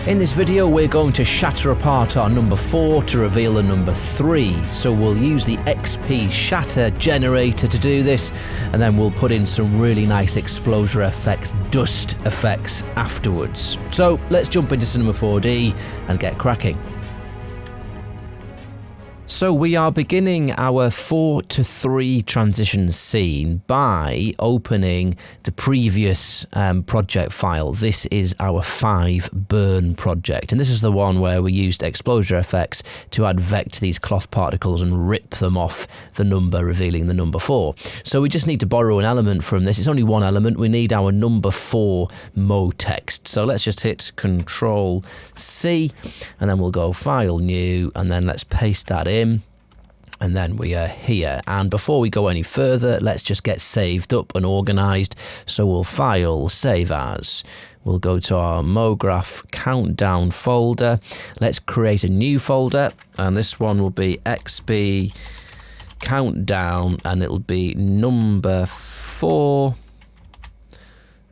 In this video, we're going to shatter apart our number 4 to reveal the number 3. So we'll use the xpShatter generator to do this, and then we'll put in some really nice xpExplosiaFX dust effects afterwards. So let's jump into Cinema 4D and get cracking. So we are beginning our 4:3 transition scene by opening the previous project file. This is our 5 burn project, and this is the one where we used xpExplosiaFX to advect these cloth particles and rip them off the number, revealing the number 4. So we just need to borrow an element from this. It's only one element. We need our number 4 motext. So let's just hit Control C, and then we'll go File, New, and then let's paste that in. And then we are here. And before we go any further, let's just get saved up and organized. So we'll File, Save As. We'll go to our MoGraph Countdown folder. Let's create a new folder. And this one will be XP Countdown. And it'll be number 4.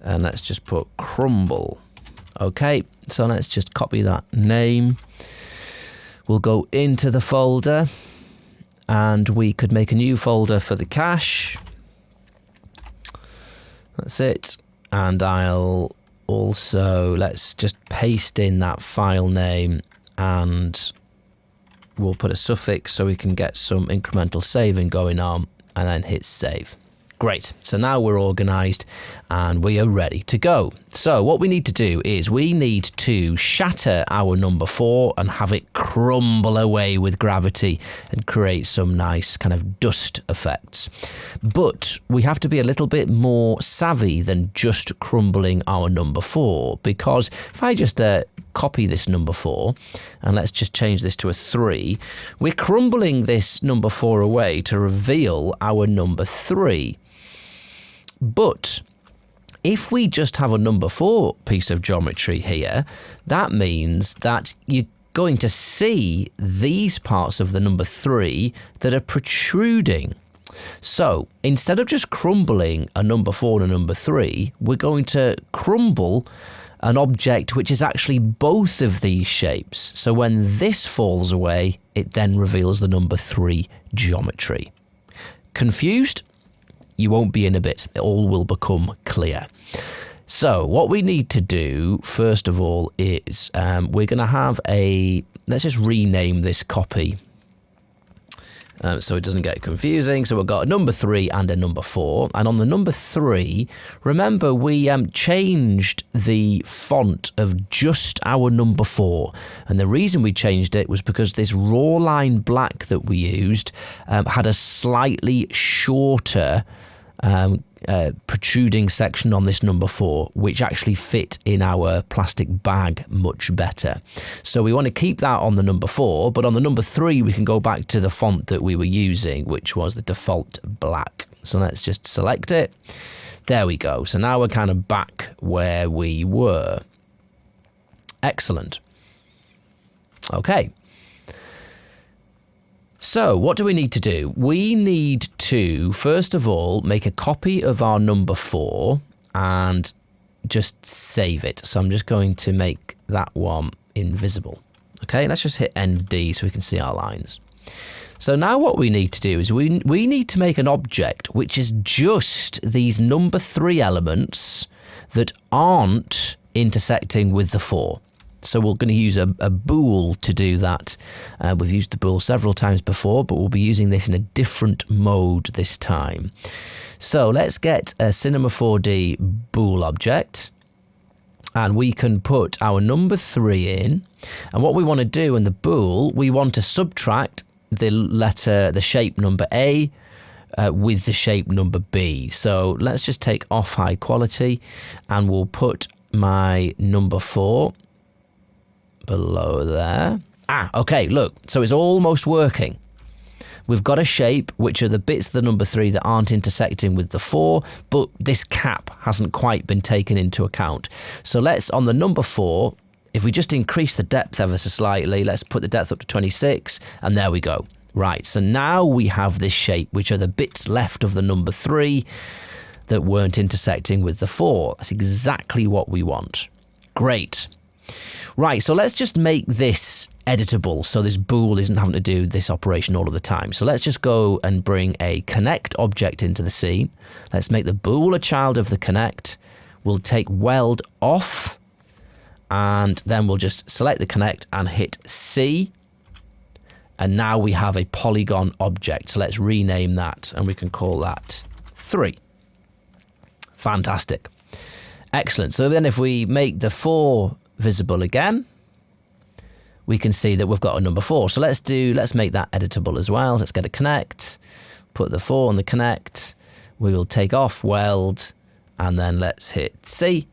And let's just put crumble. Okay, so let's just copy that name. We'll go into the folder. And we could make a new folder for the cache. That's it. And I'll also, let's just paste in that file name, and we'll put a suffix so we can get some incremental saving going on, and then hit save. Great. So now we're organized and we are ready to go. So what we need to do is we need to shatter our number 4 and have it crumble away with gravity and create some nice kind of dust effects. But we have to be a little bit more savvy than just crumbling our number 4, because if I just copy this number 4 and let's just change this to a 3, we're crumbling this number 4 away to reveal our number 3. But if we just have a number 4 piece of geometry here, that means that you're going to see these parts of the number 3 that are protruding. So instead of just crumbling a number 4 and a number 3, we're going to crumble an object which is actually both of these shapes. So when this falls away, it then reveals the number 3 geometry. Confused? You won't be in a bit. It all will become clear. So what we need to do, first of all, is we're going to have let's just rename this copy so it doesn't get confusing. So we've got a number 3 and a number 4. And on the number 3, remember we changed the font of just our number 4. And the reason we changed it was because this raw line black that we used had a slightly shorter protruding section on this number 4, which actually fit in our plastic bag much better. So we want to keep that on the number 4, but on the number 3 we can go back to the font that we were using, which was the default black. So let's just select it. There we go. So now we're kind of back where we were. Excellent. Okay. So what do we need to do? We need to, first of all, make a copy of our number 4 and just save it. So I'm just going to make that one invisible. Okay, let's just hit ND so we can see our lines. So now what we need to do is we need to make an object which is just these number 3 elements that aren't intersecting with the 4. So we're going to use a bool to do that. We've used the bool several times before, but we'll be using this in a different mode this time. So let's get a Cinema 4D bool object, and we can put our number 3 in. And what we want to do in the bool, we want to subtract the shape number A with the shape number B. So let's just take off high quality, and we'll put my number 4 below there. Okay, look, so it's almost working. We've got a shape which are the bits of the number 3 that aren't intersecting with the 4, but this cap hasn't quite been taken into account. So let's, on the number 4, if we just increase the depth ever so slightly, let's put the depth up to 26, and there we go. Right, so now we have this shape, which are the bits left of the number 3 that weren't intersecting with the 4. That's exactly what we want. Great. Right, so let's just make this editable so this bool isn't having to do this operation all of the time. So let's just go and bring a connect object into the scene. Let's make the bool a child of the connect. We'll take weld off, and then we'll just select the connect and hit C. And now we have a polygon object. So let's rename that, and we can call that 3. Fantastic. Excellent. So then if we make the 4 visible again, we can see that we've got a number 4. So let's make that editable as well. Let's get a connect, put the 4 on the connect. We will take off weld, and then let's hit C.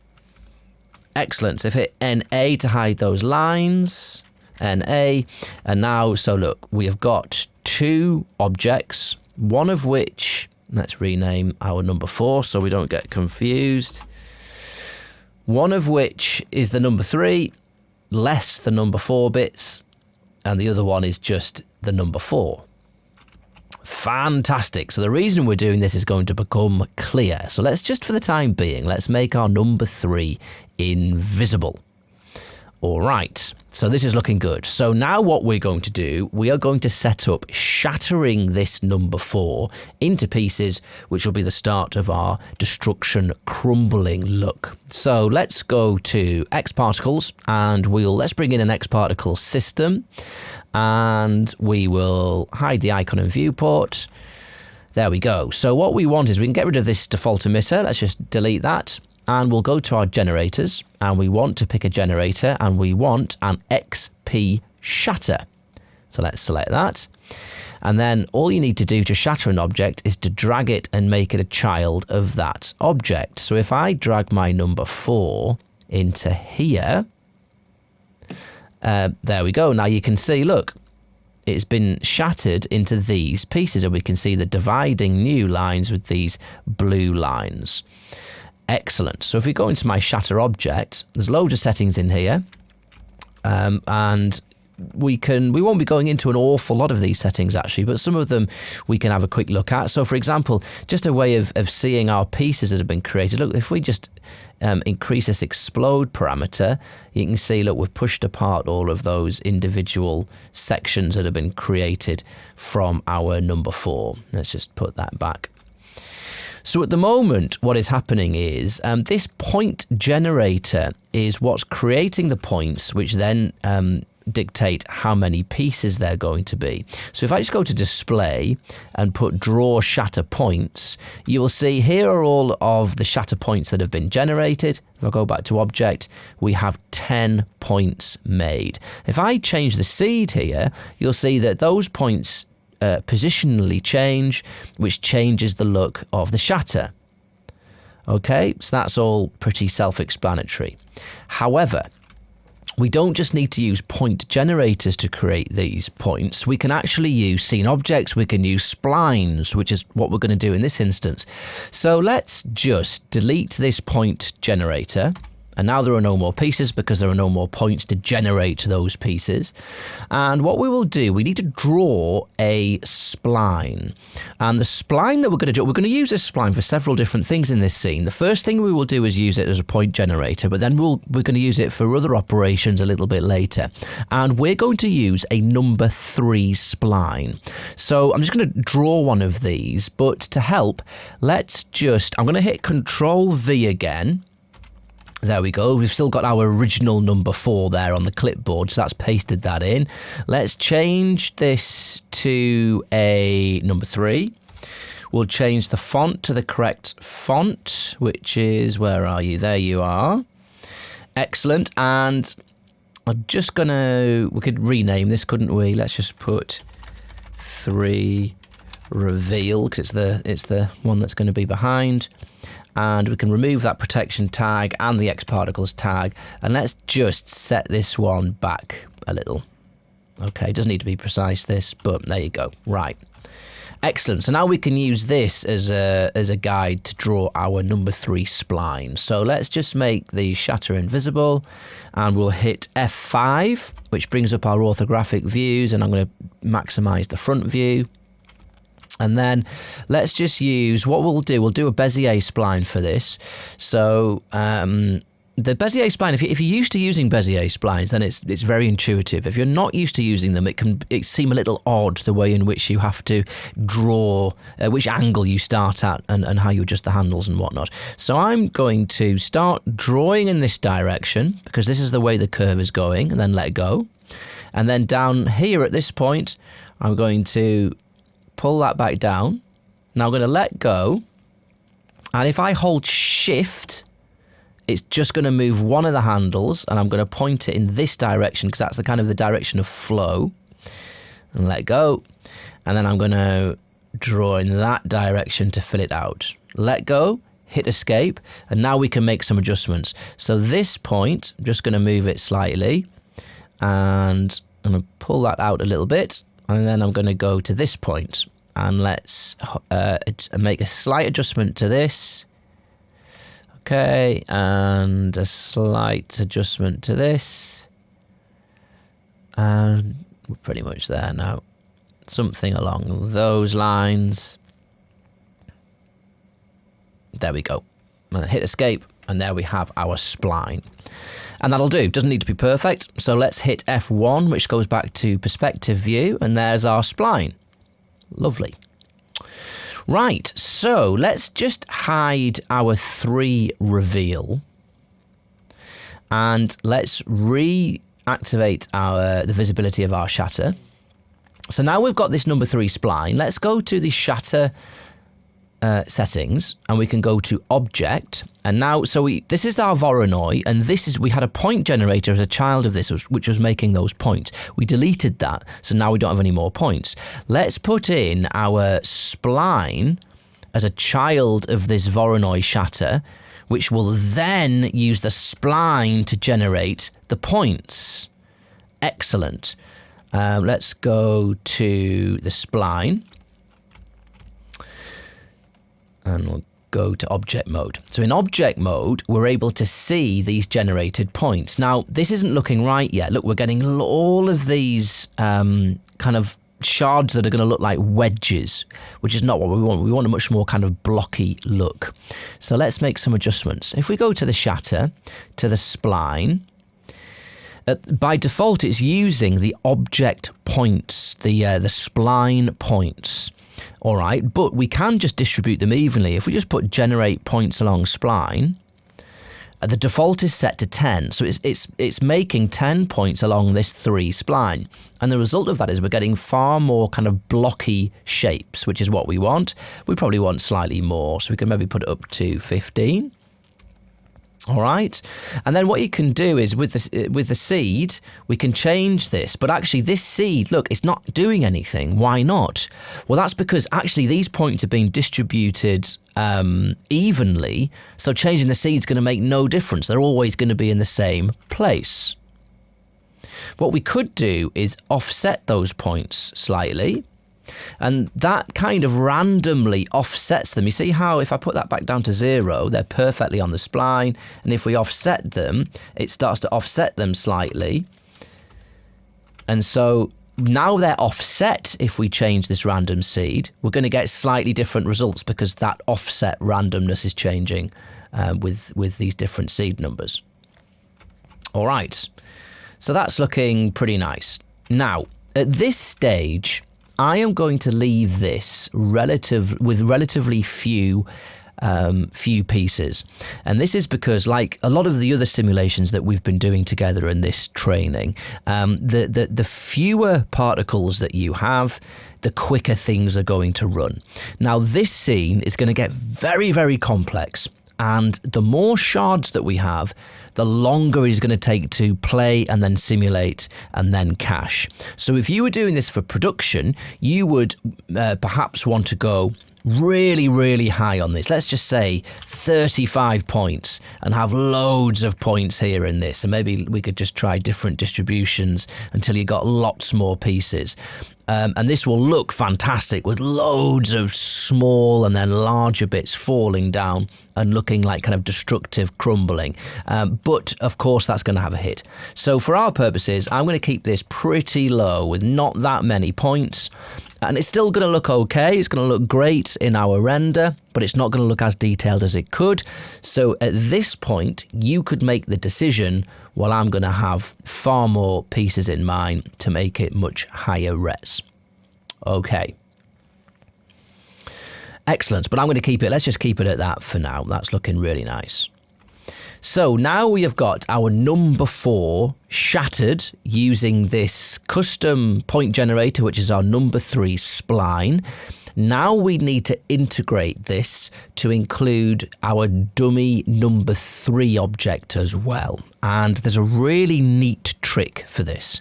Excellent. So if hit NA to hide those lines, NA, and now, so look, we have got 2 objects, one of which, let's rename our number 4 so we don't get confused. One of which is the number 3, less the number 4 bits, and the other one is just the number 4. Fantastic. So the reason we're doing this is going to become clear. So let's just, for the time being, let's make our number 3 invisible. All right, so this is looking good. So now what we're going to do, we are going to set up shattering this number 4 into pieces, which will be the start of our destruction crumbling look. So let's go to xParticles, and let's bring in an xParticle system, and we will hide the icon and viewport. There we go. So what we want is we can get rid of this default emitter. Let's just delete that. And we'll go to our generators, and we want to pick a generator, and we want an xpShatter. So let's select that. And then all you need to do to shatter an object is to drag it and make it a child of that object. So if I drag my number 4 into here, there we go. Now you can see, look, it's been shattered into these pieces, and we can see the dividing new lines with these blue lines. Excellent. So if we go into my shatter object, there's loads of settings in here, and we won't be going into an awful lot of these settings actually, but some of them we can have a quick look at. So for example, just a way of seeing our pieces that have been created. Look, if we just increase this explode parameter, you can see, look, we've pushed apart all of those individual sections that have been created from our number 4. Let's just put that back. So at the moment, what is happening is this point generator is what's creating the points, which then dictate how many pieces they're going to be. So if I just go to display and put draw shatter points, you will see here are all of the shatter points that have been generated. If I go back to object, we have 10 points made. If I change the seed here, you'll see that those points positionally change, which changes the look of the shatter. Okay, so that's all pretty self-explanatory. However, we don't just need to use point generators to create these points. We can actually use scene objects. We can use splines, which is what we're going to do in this instance. So let's just delete this point generator. And now there are no more pieces because there are no more points to generate those pieces. And what we will do, we need to draw a spline. And the spline that we're going to do, we're going to use this spline for several different things in this scene. The first thing we will do is use it as a point generator, but then we're going to use it for other operations a little bit later. And we're going to use a number 3 spline. So I'm just going to draw one of these, but to help, I'm going to hit Control V again. There we go. We've still got our original number 4 there on the clipboard, so that's pasted that in. Let's change this to a number 3. We'll change the font to the correct font, which is, where are you? There you are. Excellent. And I'm just going to, we could rename this, couldn't we? Let's just put 3 reveal, because it's the one that's going to be behind. And we can remove that protection tag and the xParticles tag. And let's just set this one back a little. Okay, it doesn't need to be precise, this, but there you go. Right. Excellent. So now we can use this as a guide to draw our number 3 spline. So let's just make the shatter invisible, and we'll hit F5, which brings up our orthographic views, and I'm going to maximize the front view. And then let's just use, what we'll do a Bezier spline for this. So the Bezier spline, if you're used to using Bezier splines, then it's very intuitive. If you're not used to using them, it can seem a little odd the way in which you have to draw, which angle you start at and how you adjust the handles and whatnot. So I'm going to start drawing in this direction because this is the way the curve is going, and then let go. And then down here at this point, I'm going to pull that back down. Now I'm going to let go. And if I hold Shift, it's just going to move one of the handles, and I'm going to point it in this direction because that's the kind of the direction of flow. And let go. And then I'm going to draw in that direction to fill it out. Let go, hit Escape, and now we can make some adjustments. So this point, I'm just going to move it slightly, and I'm going to pull that out a little bit, and then I'm going to go to this point, and let's make a slight adjustment to this. Okay, and a slight adjustment to this. And we're pretty much there now. Something along those lines. There we go. And hit Escape, and there we have our spline. And that'll do. Doesn't need to be perfect. So let's hit F1, which goes back to perspective view, and there's our spline. Lovely. Right, so let's just hide our 3 reveal, and let's reactivate the visibility of our shatter. So now we've got this number 3 spline. Let's go to the shatter settings, and we can go to object. And now, this is our Voronoi, and we had a point generator as a child of this, which was making those points. We deleted that, so now we don't have any more points. Let's put in our spline as a child of this Voronoi shatter, which will then use the spline to generate the points. Excellent. Let's go to the spline. And we'll go to object mode. So in object mode, we're able to see these generated points. Now, this isn't looking right yet. Look, we're getting all of these kind of shards that are going to look like wedges, which is not what we want. We want a much more kind of blocky look. So let's make some adjustments. If we go to the shatter, to the spline, by default, it's using the object points, the spline points. All right, but we can just distribute them evenly. If we just put generate points along spline, the default is set to 10. So it's making 10 points along this 3 spline. And the result of that is we're getting far more kind of blocky shapes, which is what we want. We probably want slightly more, so we can maybe put it up to 15. All right, and then what you can do is with the seed, we can change this. But actually this seed, look, it's not doing anything. Why not? Well, that's because actually these points are being distributed evenly. So changing the seed is going to make no difference. They're always going to be in the same place. What we could do is offset those points slightly. And that kind of randomly offsets them. You see how if I put that back down to 0, they're perfectly on the spline. And if we offset them, it starts to offset them slightly. And so now they're offset. If we change this random seed, we're going to get slightly different results because that offset randomness is changing with these different seed numbers. All right. So that's looking pretty nice. Now, at this stage, I am going to leave this with relatively few pieces. And this is because, like a lot of the other simulations that we've been doing together in this training, the fewer particles that you have, the quicker things are going to run. Now, this scene is going to get very, very complex. And the more shards that we have, the longer it's going to take to play and then simulate and then cache. So if you were doing this for production, you would perhaps want to go really, really high on this. Let's just say 35 points and have loads of points here in this. And maybe we could just try different distributions until you got lots more pieces. And this will look fantastic with loads of small and then larger bits falling down and looking like kind of destructive crumbling. But but of course that's going to have a hit. So for our purposes, I'm going to keep this pretty low with not that many points, and it's still going to look okay. It's going to look great in our render, but it's not going to look as detailed as it could. So at this point, you could make the decision, well, I'm going to have far more pieces in mind to make it much higher res. Okay. Excellent, but I'm going to keep it, let's just keep it at that for now. That's looking really nice. So now we have got our number 4 shattered using this custom point generator, which is our number 3 spline. Now we need to integrate this to include our dummy number 3 object as well. And there's a really neat trick for this.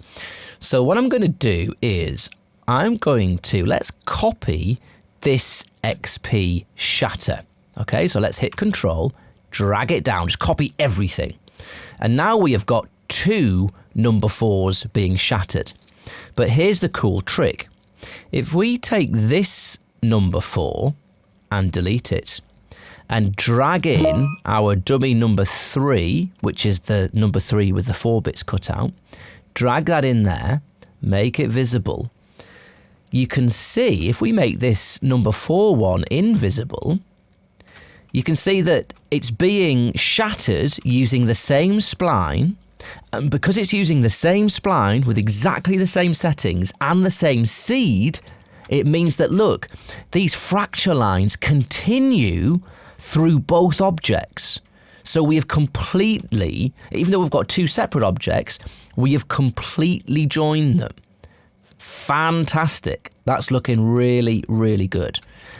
So what I'm going to do is let's copy this xpShatter. Okay, so let's hit Control, drag it down, just copy everything. And now we have got 2 number 4s being shattered. But here's the cool trick. If we take this number 4 and delete it, and drag in our dummy number 3, which is the number 3 with the 4 bits cut out, drag that in there, make it visible, you can see, if we make this number 4 one invisible, you can see that it's being shattered using the same spline, and because it's using the same spline with exactly the same settings and the same seed, it means that, look, these fracture lines continue through both objects. So we have completely, even though we've got 2 separate objects, we have completely joined them. Fantastic. That's looking really, really good.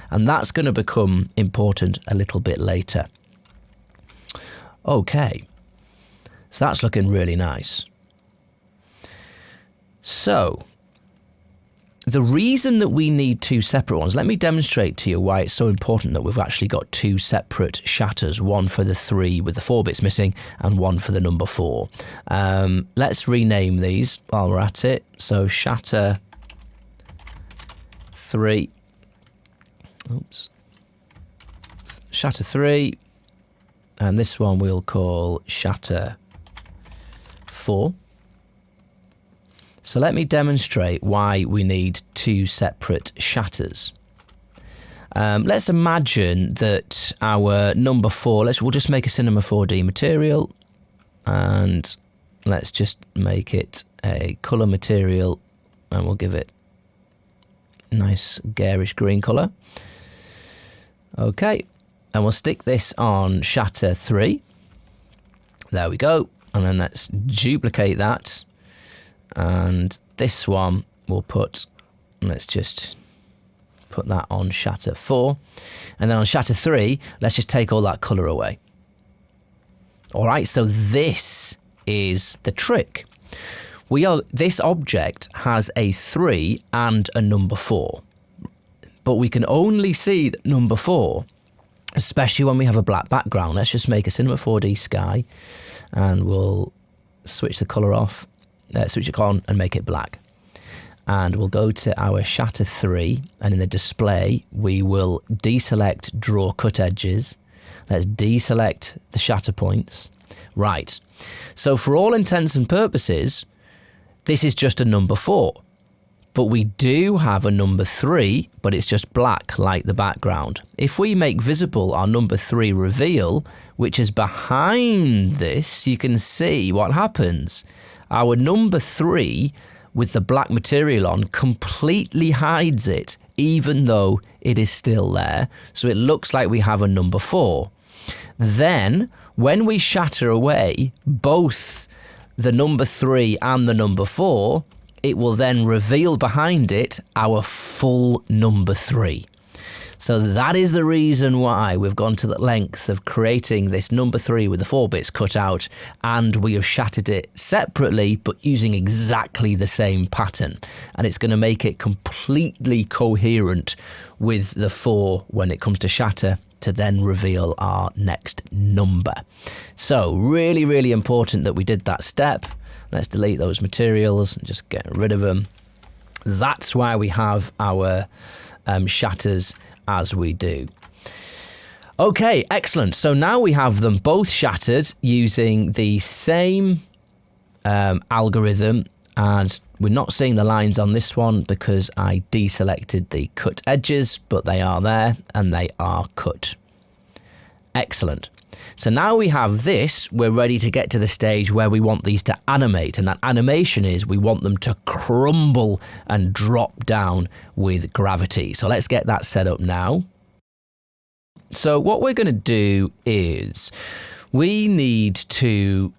And that's going to become important a little bit later. Okay. So that's looking really nice. So the reason that we need 2 separate ones, let me demonstrate to you why it's so important that we've actually got 2 separate shatters, one for the 3 with the 4 bits missing and one for the number 4. Let's rename these while we're at it. So shatter 3. Oops. Shatter 3. And this one we'll call shatter 4. So let me demonstrate why we need 2 separate shatters. Let's imagine that our number 4, we'll just make a Cinema 4D material, and let's just make it a color material, and we'll give it nice garish green color. Okay, and we'll stick this on shatter 3. There we go. And then let's duplicate that. And this one we'll let's just put that on shatter 4. And then on shatter 3, let's just take all that color away. All right, so this is the trick. This object has a 3 and a number 4. But we can only see number 4, especially when we have a black background. Let's just make a Cinema 4D sky, and we'll switch the color off. Switch it on and make it black. And we'll go to our shatter 3, and in the display we will deselect draw cut edges. Let's deselect the shatter points. Right, so for all intents and purposes, this is just a number 4. But we do have a number 3, but it's just black like the background. If we make visible our number 3 reveal, which is behind this, you can see what happens. Our number 3 with the black material on completely hides it, even though it is still there. So it looks like we have a number 4. Then when we shatter away both the number 3 and the number 4, it will then reveal behind it our full number 3. So that is the reason why we've gone to the lengths of creating this number 3 with the 4 bits cut out, and we have shattered it separately but using exactly the same pattern. And it's going to make it completely coherent with the 4 when it comes to shatter to then reveal our next number. So really, really important that we did that step. Let's delete those materials and just get rid of them. That's why we have our shatters as we do. Okay, excellent. So now we have them both shattered using the same algorithm, and we're not seeing the lines on this one because I deselected the cut edges, but they are there and they are cut. Excellent. So now we have this, we're ready to get to the stage where we want these to animate, and that animation is we want them to crumble and drop down with gravity. So let's get that set up now. So what we're going to do is we need to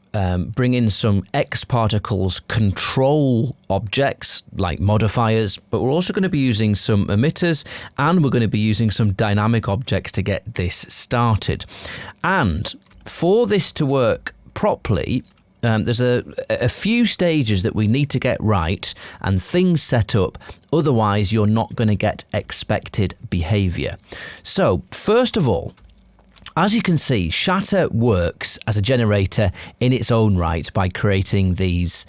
bring in some xParticles control objects like modifiers, but we're also going to be using some emitters, and we're going to be using some dynamic objects to get this started. And for this to work properly, there's a few stages that we need to get right and things set up, otherwise you're not going to get expected behavior. So first of all, as you can see, Shatter works as a generator in its own right by creating these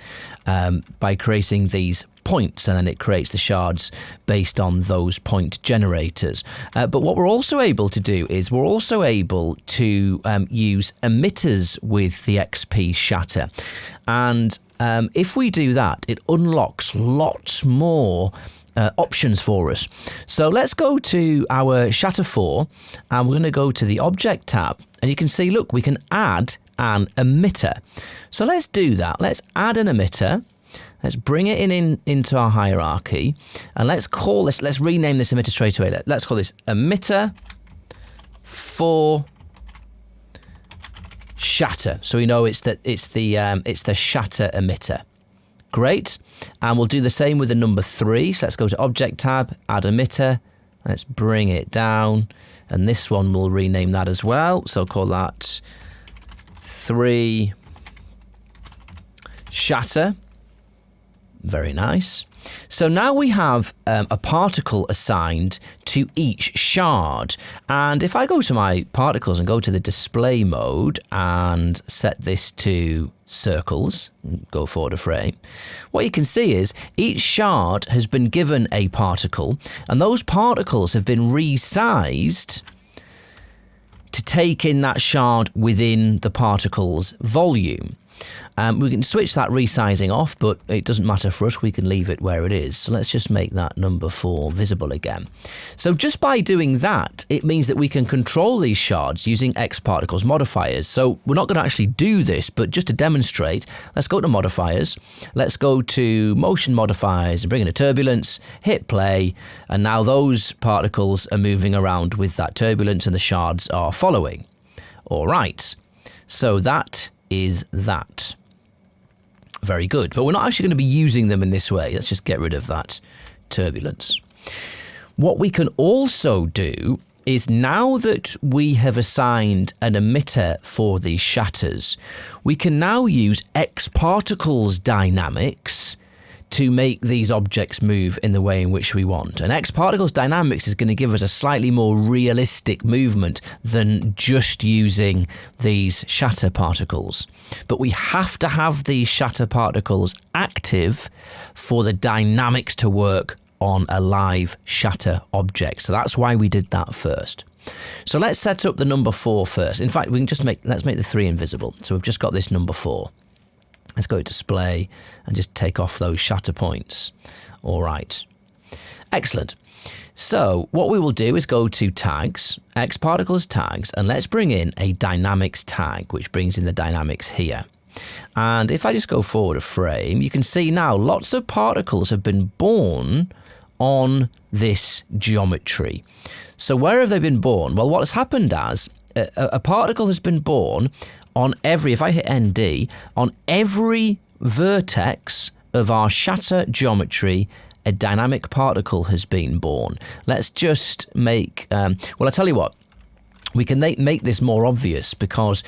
points, and then it creates the shards based on those point generators. But what we're also able to do is we're also able to use emitters with the xpShatter, and if we do that, it unlocks lots more options for us. So let's go to our Shatter 4, and we're going to go to the Object tab, and you can see, look, we can add an emitter. So let's do that. Let's add an emitter. Let's bring it into our hierarchy, and let's call this, let's rename this emitter straight away. Let's call this emitter for shatter. So we know it's the shatter emitter. Great. And we'll do the same with the number 3. So let's go to Object tab, add emitter. Let's bring it down. And this one we'll rename that as well. So call that 3 shatter. Very nice. So now we have a particle assigned to each shard. And if I go to my particles and go to the display mode and set this to circles, go forward a frame, what you can see is each shard has been given a particle, and those particles have been resized to take in that shard within the particle's volume. We can switch that resizing off, but it doesn't matter for us. We can leave it where it is. So let's just make that number 4 visible again. So just by doing that, it means that we can control these shards using xParticles modifiers. So we're not going to actually do this, but just to demonstrate, let's go to modifiers. Let's go to motion modifiers and bring in a turbulence, hit play, and now those particles are moving around with that turbulence and the shards are following. All right, so that is that. Very good. But we're not actually going to be using them in this way. Let's just get rid of that turbulence. What we can also do is, now that we have assigned an emitter for these shatters, we can now use xParticles dynamics to make these objects move in the way in which we want. And xParticles dynamics is going to give us a slightly more realistic movement than just using these shatter particles. But we have to have these shatter particles active for the dynamics to work on a live shatter object. So that's why we did that first. So let's set up the number 4 first. In fact, we can just let's make the 3 invisible. So we've just got this number 4. Let's go to display and just take off those shatter points. All right. Excellent. So what we will do is go to tags, xParticles tags, and let's bring in a dynamics tag, which brings in the dynamics here. And if I just go forward a frame, you can see now lots of particles have been born on this geometry. So where have they been born? Well, what has happened as a particle has been born on every, if I hit ND, on every vertex of our shatter geometry, a dynamic particle has been born. Let's just make, well, I tell you what, we can make this more obvious, because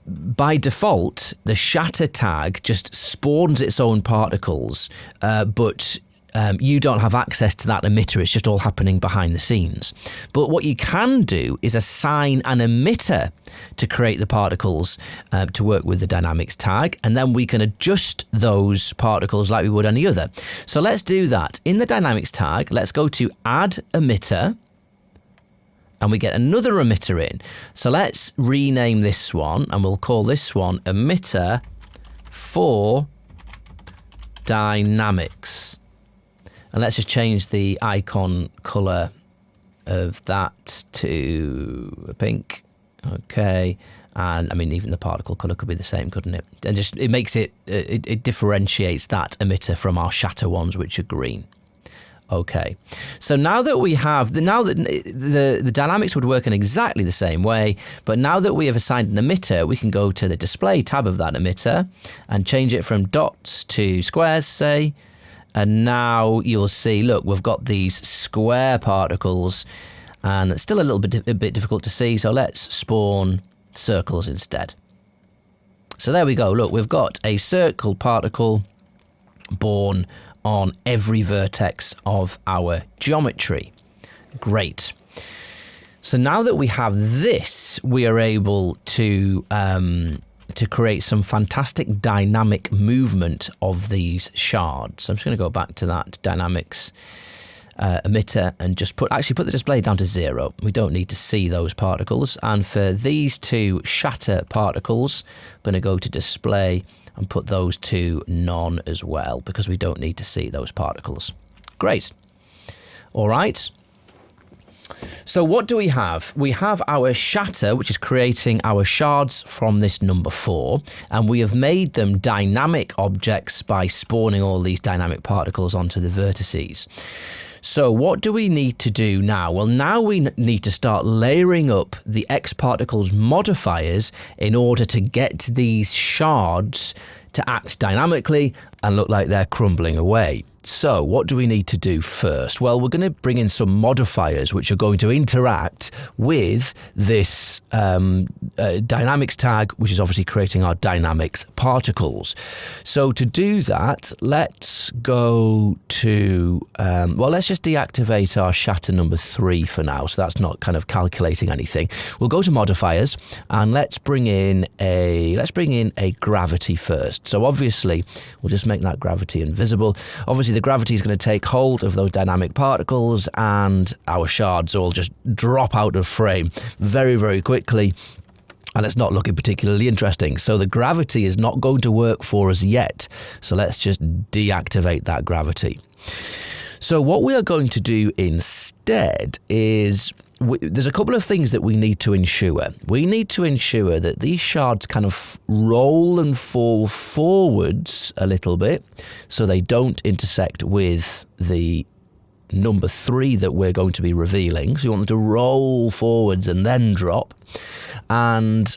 by default, the shatter tag just spawns its own particles, but you don't have access to that emitter. It's just all happening behind the scenes. But what you can do is assign an emitter to create the particles to work with the dynamics tag, and then we can adjust those particles like we would any other. So let's do that. In the dynamics tag, let's go to add emitter, and we get another emitter in. So let's rename this one, and we'll call this one emitter for dynamics. And let's just change the icon color of that to pink. Okay. And I mean, even the particle color could be the same, couldn't it? And just it makes it differentiates that emitter from our shatter ones, which are green. Okay, so now that we have the dynamics would work in exactly the same way, but now that we have assigned an emitter, we can go to the display tab of that emitter and change it from dots to squares, say. And now you'll see, look, we've got these square particles, and it's still a bit difficult to see. So let's spawn circles instead. So there we go. Look, we've got a circle particle born on every vertex of our geometry. Great. So now that we have this, we are able to create some fantastic dynamic movement of these shards. So I'm just going to go back to that dynamics emitter and just put the display down to 0. We don't need to see those particles. And for these two shatter particles, I'm going to go to display and put those to none as well, because we don't need to see those particles. Great. All right. So what do we have? We have our shatter, which is creating our shards from this number 4, and we have made them dynamic objects by spawning all these dynamic particles onto the vertices. So what do we need to do now? Well, now we need to start layering up the xParticles modifiers in order to get these shards to act dynamically and look like they're crumbling away. So what do we need to do first? Well, we're going to bring in some modifiers which are going to interact with this dynamics tag, which is obviously creating our dynamics particles. So to do that, let's go to, let's just deactivate our shatter number 3 for now. So that's not kind of calculating anything. We'll go to modifiers and let's bring in a gravity first. So obviously we'll just make that gravity invisible. Obviously the gravity is going to take hold of those dynamic particles and our shards all just drop out of frame very, very quickly. And it's not looking particularly interesting. So the gravity is not going to work for us yet. So let's just deactivate that gravity. So what we are going to do instead is there's a couple of things that we need to ensure. We need to ensure that these shards kind of roll and fall forwards a little bit so they don't intersect with the number 3 that we're going to be revealing. So you want them to roll forwards and then drop. And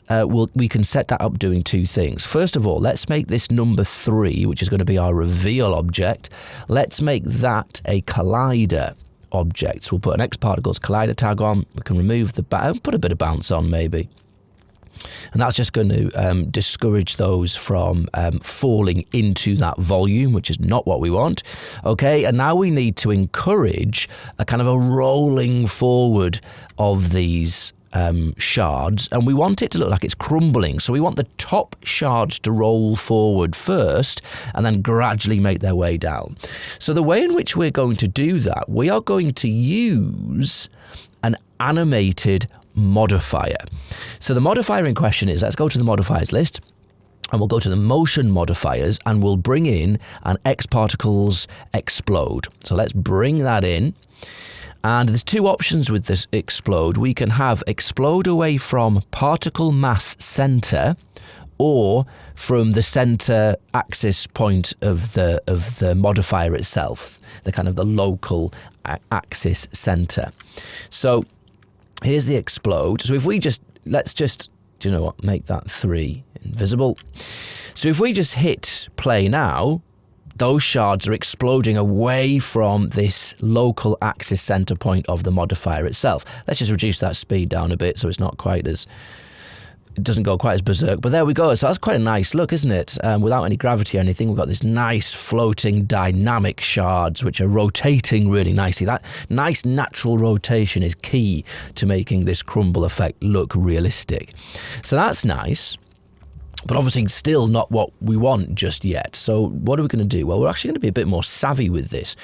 we can set that up doing 2 things. First of all, let's make this number 3, which is going to be our reveal object, let's make that a collider object. So we'll put an xParticles collider tag on. We can remove the put a bit of bounce on maybe. And that's just going to discourage those from falling into that volume, which is not what we want. Okay, and now we need to encourage a kind of a rolling forward of these shards, and we want it to look like it's crumbling. So we want the top shards to roll forward first and then gradually make their way down. So the way in which we're going to do that, we are going to use an animated modifier. So the modifier in question is, let's go to the modifiers list and we'll go to the motion modifiers and we'll bring in an xParticles explode. So let's bring that in. And there's 2 options with this explode. We can have explode away from particle mass center or from the center axis point of the modifier itself, the kind of the local axis center. So here's the explode. So if we let's just, do you know what, make that 3 invisible. So if we just hit play now, those shards are exploding away from this local axis center point of the modifier itself. Let's just reduce that speed down a bit so it's not quite as, it doesn't go quite as berserk. But there we go. So that's quite a nice look, isn't it? Without any gravity or anything, we've got this nice floating dynamic shards which are rotating really nicely. That nice natural rotation is key to making this crumble effect look realistic. So that's nice. But obviously still not what we want just yet. So what are we going to do? Well, we're actually going to be a bit more savvy with this.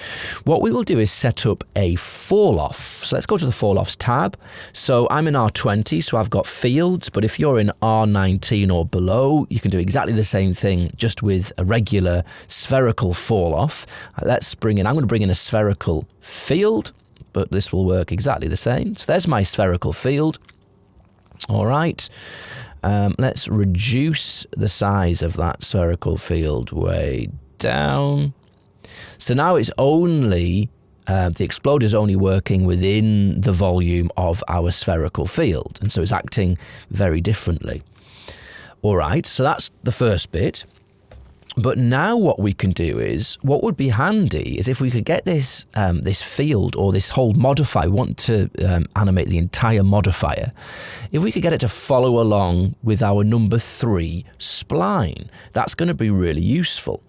What we will do is set up a fall off. So let's go to the fall offs tab. So I'm in R20, so I've got fields, but if you're in R19 or below, you can do exactly the same thing just with a regular spherical fall off. Let's bring in, I'm going to bring in a spherical field, but this will work exactly the same. So there's my spherical field. All right. Let's reduce the size of that spherical field way down. So now it's only, the exploder is only working within the volume of our spherical field. And so it's acting very differently. All right, so that's the first bit. But now what we can do is, what would be handy is if we could get this this field or this whole modifier, we want to animate the entire modifier, if we could get it to follow along with our number 3 spline, that's going to be really useful.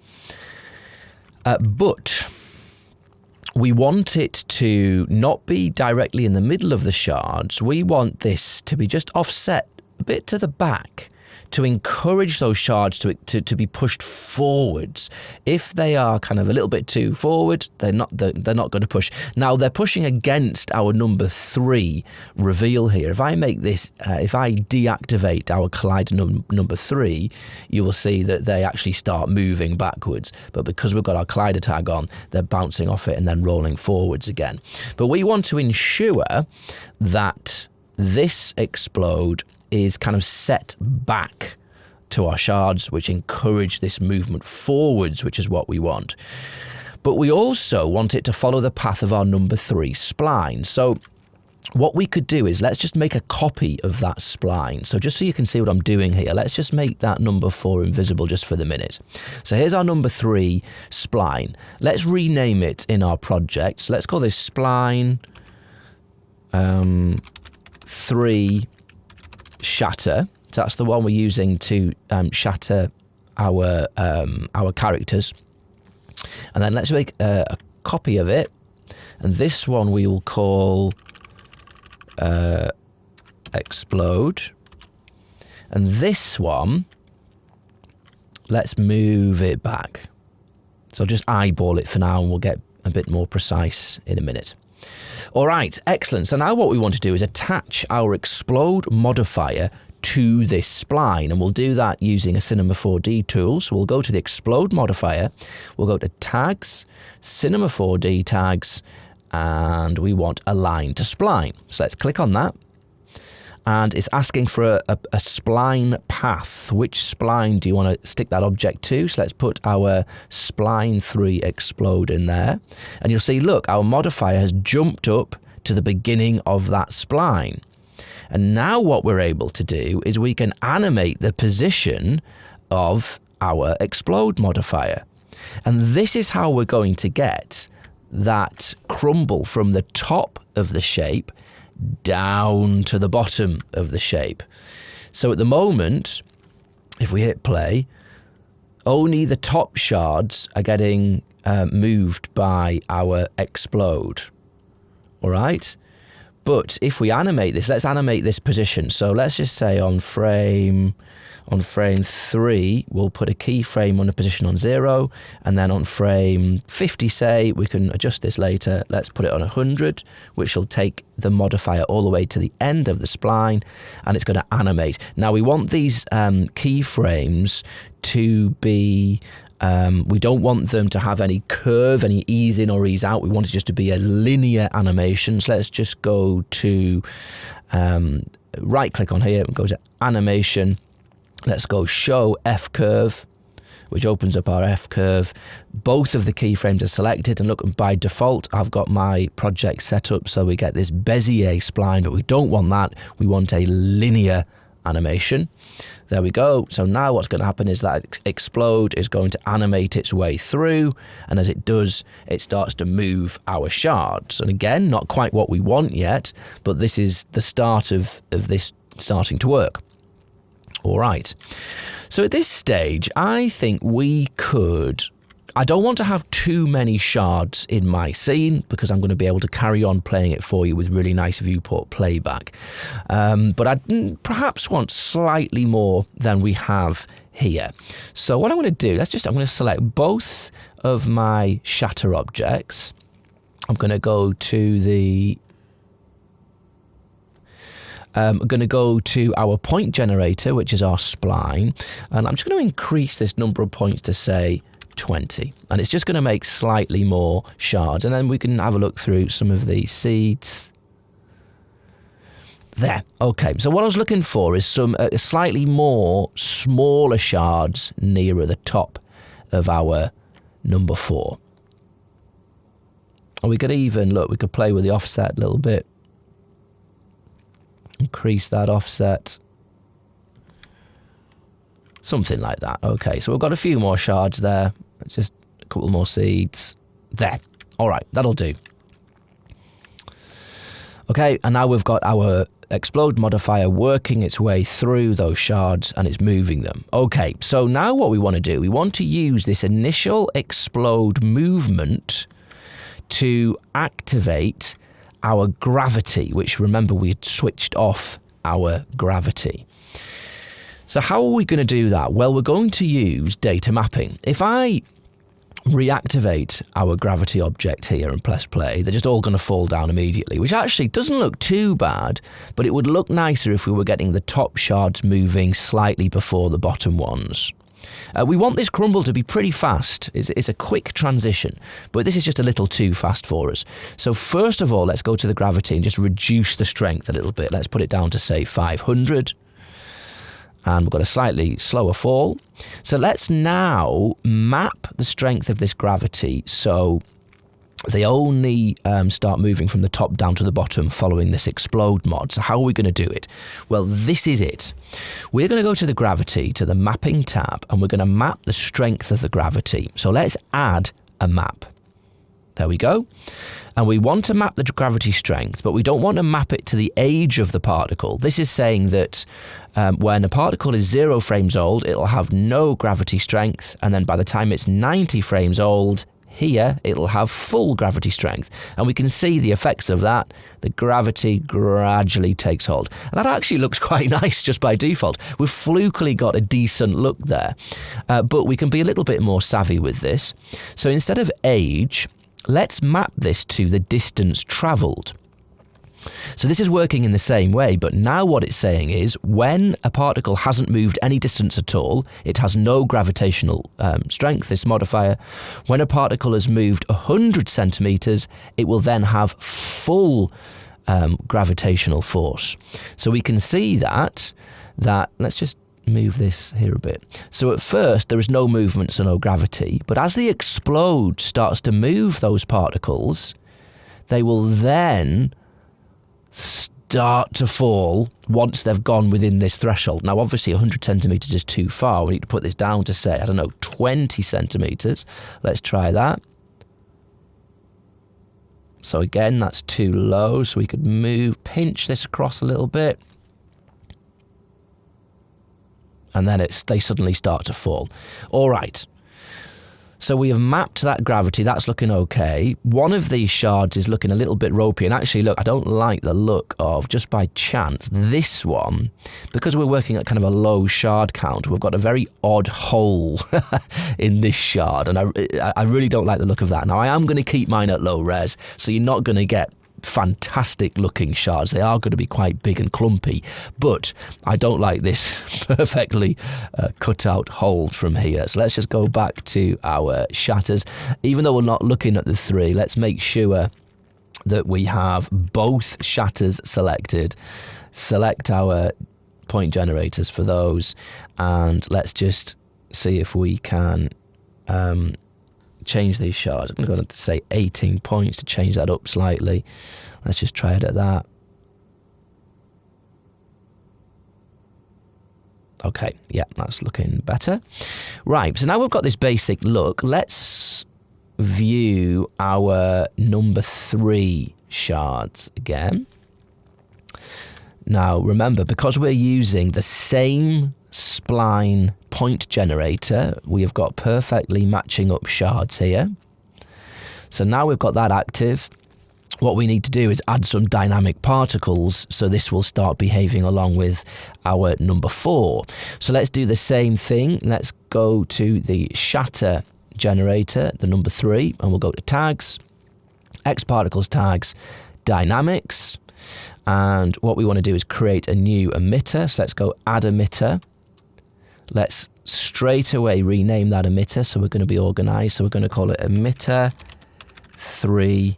But we want it to not be directly in the middle of the shards. We want this to be just offset a bit to the back, to encourage those shards to be pushed forwards. If they are kind of a little bit too forward, they're not going to push. Now they're pushing against our number 3 reveal here. If I make this, if I deactivate our collider number 3, you will see that they actually start moving backwards. But because we've got our collider tag on, they're bouncing off it and then rolling forwards again. But we want to ensure that this explode is kind of set back to our shards, which encourage this movement forwards, which is what we want. But we also want it to follow the path of our number 3 spline. So what we could do is let's just make a copy of that spline. So just so you can see what I'm doing here, let's just make that number 4 invisible just for the minute. So here's our number 3 spline. Let's rename it in our project. So let's call this spline 3 shatter. So that's the one we're using to shatter our characters. And then let's make a copy of it. And this one we will call explode. And this one, let's move it back. So just eyeball it for now and we'll get a bit more precise in a minute. All right, excellent. So now what we want to do is attach our explode modifier to this spline, and we'll do that using a Cinema 4D tool. So we'll go to the explode modifier, we'll go to tags, Cinema 4D tags, and we want align to spline. So let's click on that. And it's asking for a spline path. Which spline do you want to stick that object to? So let's put our spline 3 explode in there. And you'll see, look, our modifier has jumped up to the beginning of that spline. And now what we're able to do is we can animate the position of our explode modifier. And this is how we're going to get that crumble from the top of the shape down to the bottom of the shape. So at the moment, if we hit play, only the top shards are getting moved by our explode. All right? But if we animate this, let's animate this position. So let's just say on frame 3, we'll put a keyframe on a position on 0, and then on frame 50, say, we can adjust this later. Let's put it on 100, which will take the modifier all the way to the end of the spline, and it's going to animate. Now we want these keyframes to be, we don't want them to have any curve, any ease in or ease out. We want it just to be a linear animation. So let's just go to, right click on here and go to animation. Let's go show F curve, which opens up our F curve. Both of the keyframes are selected, and look, by default, I've got my project set up so we get this Bezier spline, but we don't want that. We want a linear animation. There we go. So now what's going to happen is that explode is going to animate its way through, and as it does, it starts to move our shards. And again, not quite what we want yet, but this is the start of this starting to work. All right. So at this stage, I think we could I don't want to have too many shards in my scene because I'm going to be able to carry on playing it for you with really nice viewport playback. But I perhaps want slightly more than we have here. So what I'm going to do, I'm going to select both of my shatter objects. I'm going to go to our point generator, which is our spline, and I'm just going to increase this number of points to say 20, and it's just going to make slightly more shards, and then we can have a look through some of the seeds. There. Okay, so what I was looking for is some slightly more smaller shards nearer the top of our number 4. And we could even, look, we could play with the offset a little bit. Increase that offset. Something like that. Okay, so we've got a few more shards there. Just a couple more seeds. There. All right, that'll do. Okay, and now we've got our explode modifier working its way through those shards and it's moving them. Okay, so now what we want to do, we want to use this initial explode movement to activate our gravity, which remember we had switched off our gravity. So how are we going to do that? Well, we're going to use data mapping. If I reactivate our gravity object here and press play, they're just all going to fall down immediately, which actually doesn't look too bad, but it would look nicer if we were getting the top shards moving slightly before the bottom ones. We want this crumble to be pretty fast. It's a quick transition, but this is just a little too fast for us. So first of all, let's go to the gravity and just reduce the strength a little bit. Let's put it down to say 500. And we've got a slightly slower fall. So let's now map the strength of this gravity so they only start moving from the top down to the bottom following this explode mod. So how are we going to do it? Well, this is it. We're going to go to the gravity, to the mapping tab, and we're going to map the strength of the gravity. So let's add a map. There we go. And we want to map the gravity strength, but we don't want to map it to the age of the particle. This is saying that when a particle is 0 frames old, it'll have no gravity strength, and then by the time it's 90 frames old, here it'll have full gravity strength. And we can see the effects of that. The gravity gradually takes hold. And that actually looks quite nice just by default. We've flukily got a decent look there, but we can be a little bit more savvy with this. So instead of age, let's map this to the distance travelled. So this is working in the same way, but now what it's saying is when a particle hasn't moved any distance at all, it has no gravitational strength, this modifier. When a particle has moved 100 centimetres, it will then have full gravitational force. So we can see that, let's just move this here a bit. So at first there is no movement, so no gravity, but as the explode starts to move those particles, they will then start to fall once they've gone within this threshold. Now obviously 100 centimetres is too far. We need to put this down to say, I don't know, 20 centimetres. Let's try that. So again, that's too low, so we could pinch this across a little bit. And then they suddenly start to fall. All right. So we have mapped that gravity. That's looking okay. One of these shards is looking a little bit ropey. And actually, look, I don't like the look of, just by chance, this one. Because we're working at kind of a low shard count, we've got a very odd hole in this shard. And I really don't like the look of that. Now, I am going to keep mine at low res, so you're not going to get fantastic looking shards. They are going to be quite big and clumpy, but I don't like this perfectly cut out hole from here. So let's just go back to our shatters. Even though we're not looking at the 3, let's make sure that we have both shatters selected. Select our point generators for those, and let's just see if we can change these shards. I'm going to say 18 points to change that up slightly. Let's just try it at that. Okay, yeah, that's looking better. Right, so now we've got this basic look. Let's view our number 3 shards again. Now, remember, because we're using the same spline point generator. We have got perfectly matching up shards here. So now we've got that active. What we need to do is add some dynamic particles, so this will start behaving along with our number 4. So let's do the same thing. Let's go to the shatter generator, the number 3, and we'll go to tags, xParticles tags, dynamics, and what we want to do is create a new emitter. So let's go add emitter. Let's straight away rename that emitter, so we're going to be organized. So we're going to call it emitter 3